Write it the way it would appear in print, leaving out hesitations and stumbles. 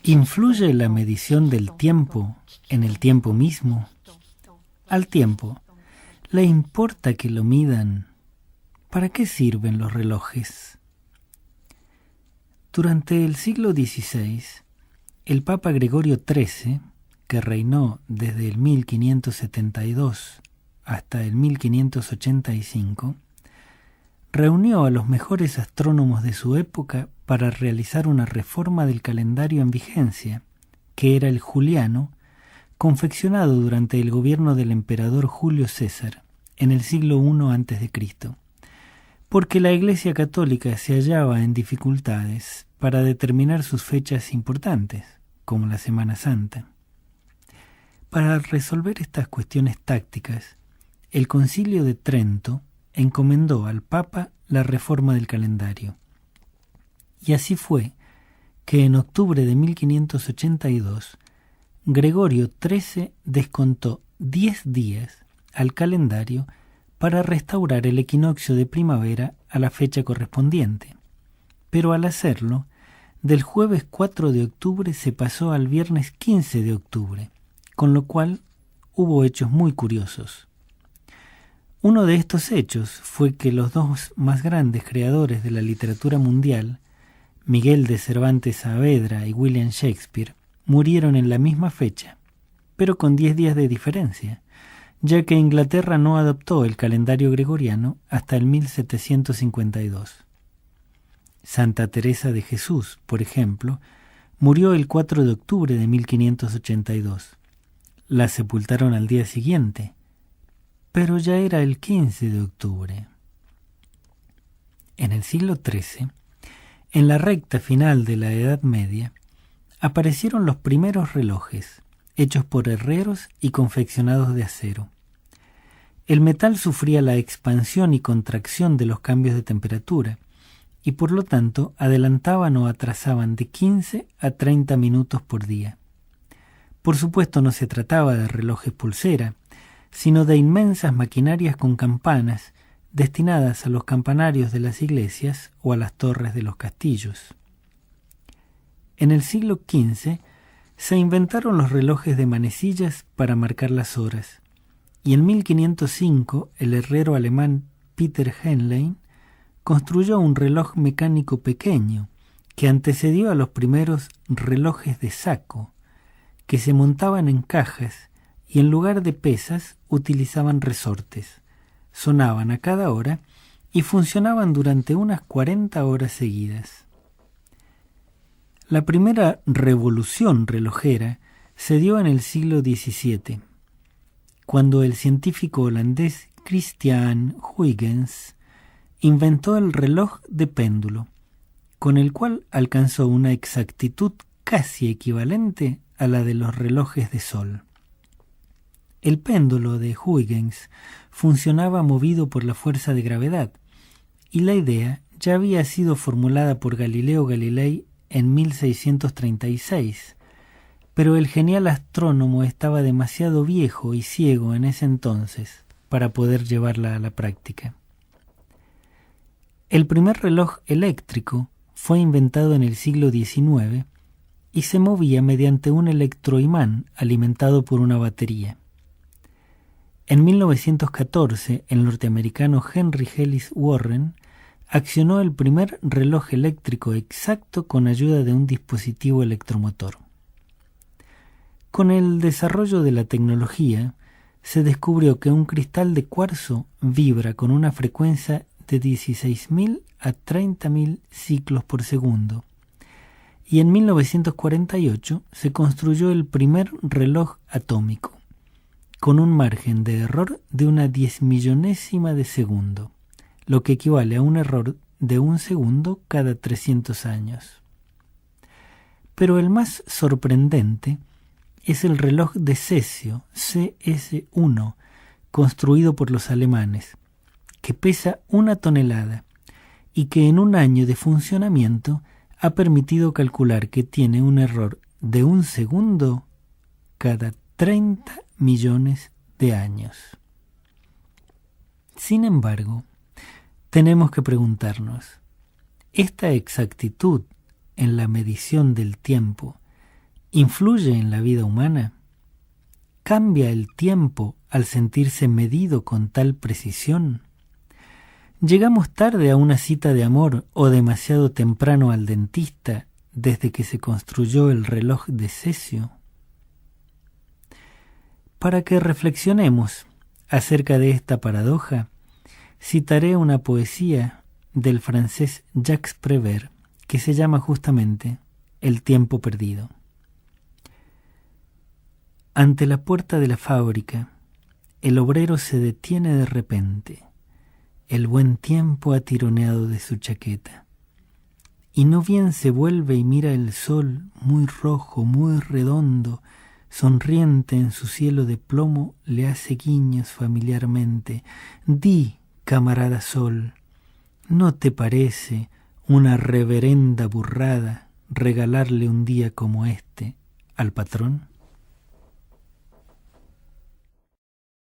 ¿Influye la medición del tiempo en el tiempo mismo? Al tiempo, ¿le importa que lo midan? ¿Para qué sirven los relojes? Durante el siglo XVI, el Papa Gregorio XIII, que reinó desde el 1572 hasta el 1585, reunió a los mejores astrónomos de su época para realizar una reforma del calendario en vigencia, que era el juliano, confeccionado durante el gobierno del emperador Julio César en el siglo I a.C., porque la Iglesia Católica se hallaba en dificultades para determinar sus fechas importantes, como la Semana Santa. Para resolver estas cuestiones tácticas, el Concilio de Trento encomendó al Papa la reforma del calendario. Y así fue que en octubre de 1582, Gregorio XIII descontó 10 días al calendario para restaurar el equinoccio de primavera a la fecha correspondiente. Pero al hacerlo, del jueves 4 de octubre se pasó al viernes 15 de octubre, con lo cual hubo hechos muy curiosos. Uno de estos hechos fue que los dos más grandes creadores de la literatura mundial, Miguel de Cervantes Saavedra y William Shakespeare, murieron en la misma fecha, pero con 10 días de diferencia, ya que Inglaterra no adoptó el calendario gregoriano hasta el 1752. Santa Teresa de Jesús, por ejemplo, murió el 4 de octubre de 1582. La sepultaron al día siguiente, pero ya era el 15 de octubre. En el siglo XIII, en la recta final de la Edad Media, aparecieron los primeros relojes, hechos por herreros y confeccionados de acero. El metal sufría la expansión y contracción de los cambios de temperatura, y por lo tanto adelantaban o atrasaban de 15 a 30 minutos por día. Por supuesto no se trataba de relojes pulsera, sino de inmensas maquinarias con campanas destinadas a los campanarios de las iglesias o a las torres de los castillos. En el siglo XV se inventaron los relojes de manecillas para marcar las horas, y en 1505 el herrero alemán Peter Henlein construyó un reloj mecánico pequeño que antecedió a los primeros relojes de saco, que se montaban en cajas y en lugar de pesas utilizaban resortes, sonaban a cada hora y funcionaban durante unas 40 horas seguidas. La primera revolución relojera se dio en el siglo XVII, cuando el científico holandés Christian Huygens inventó el reloj de péndulo, con el cual alcanzó una exactitud casi equivalente a la de los relojes de sol. El péndulo de Huygens funcionaba movido por la fuerza de gravedad, y la idea ya había sido formulada por Galileo Galilei en 1636, pero el genial astrónomo estaba demasiado viejo y ciego en ese entonces para poder llevarla a la práctica. El primer reloj eléctrico fue inventado en el siglo XIX y se movía mediante un electroimán alimentado por una batería. En 1914, el norteamericano Henry Ellis Warren accionó el primer reloj eléctrico exacto con ayuda de un dispositivo electromotor. Con el desarrollo de la tecnología, se descubrió que un cristal de cuarzo vibra con una frecuencia de 16.000 a 30.000 ciclos por segundo, y en 1948 se construyó el primer reloj atómico, con un margen de error de una 10.000.000ª de segundo, lo que equivale a un error de 1 segundo cada 300 años. Pero el más sorprendente es el reloj de cesio CS1, construido por los alemanes, que pesa 1 tonelada y que en un año de funcionamiento ha permitido calcular que tiene un error de 1 segundo cada 30 millones de años. Sin embargo, tenemos que preguntarnos, ¿esta exactitud en la medición del tiempo influye en la vida humana? ¿Cambia el tiempo al sentirse medido con tal precisión? ¿Llegamos tarde a una cita de amor o demasiado temprano al dentista desde que se construyó el reloj de Cesio? Para que reflexionemos acerca de esta paradoja, citaré una poesía del francés Jacques Prévert que se llama justamente El tiempo perdido. Ante la puerta de la fábrica, el obrero se detiene de repente. El buen tiempo ha tironeado de su chaqueta. Y no bien se vuelve y mira el sol, muy rojo, muy redondo, sonriente en su cielo de plomo, le hace guiños familiarmente. Di, camarada sol, ¿no te parece una reverenda burrada regalarle un día como este al patrón?